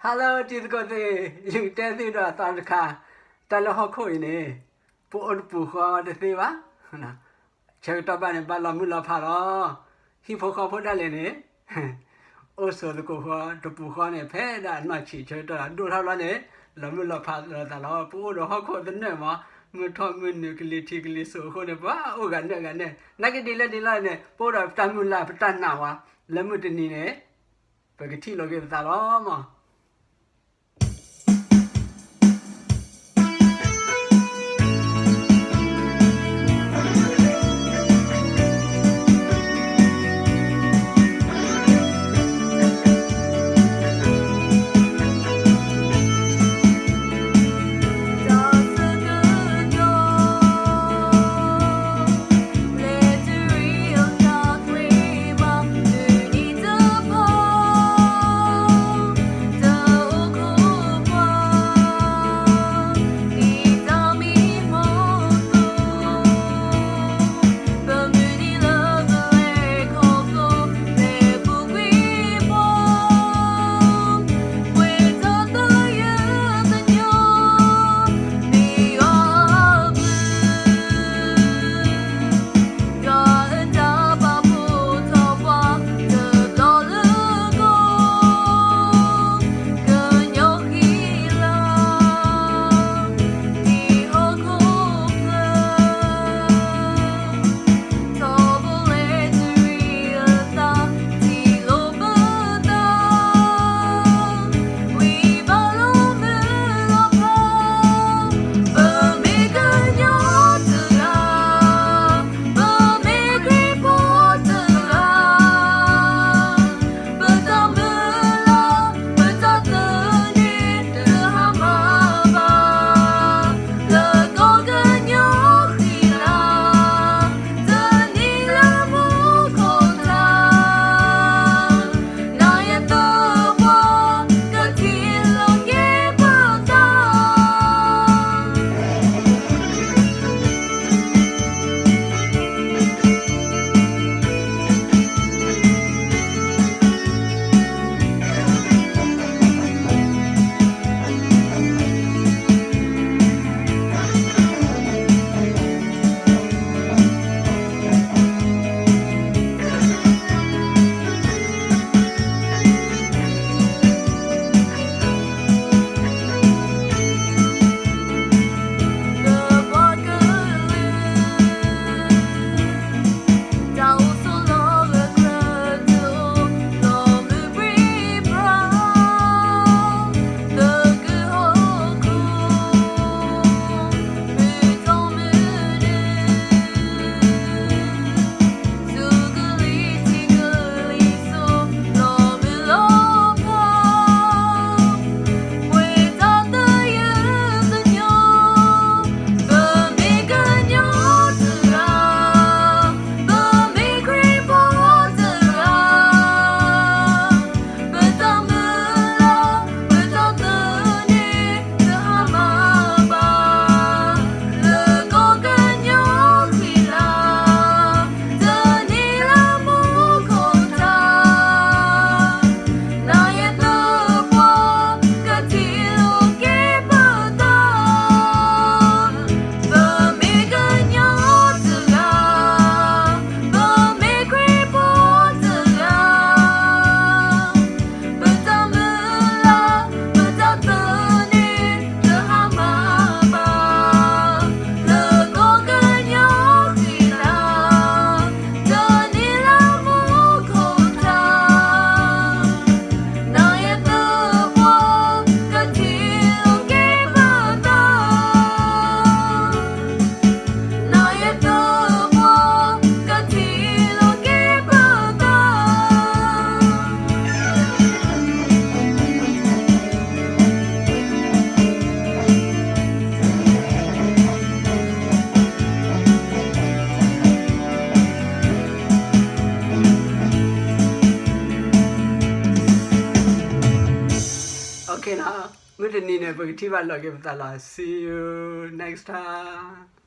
Hello, this got the you tell you that on the car. Talahoko in a poor Puha the Thiva. Chertoban and Balamula Paro. He poke up Dalene. Also the Coha, the Puhane Ped and Machi Cherta, do have it. Lamula Pala, the law, poor Hoko the Nema. Mutomun nuclear tickly so Honeba, Uganda, Nagadilla de Line, Port of Tamula Patanawa, Lamutinine. Pagatilo gives that armor. Okay, now, good evening, everybody. See you next time.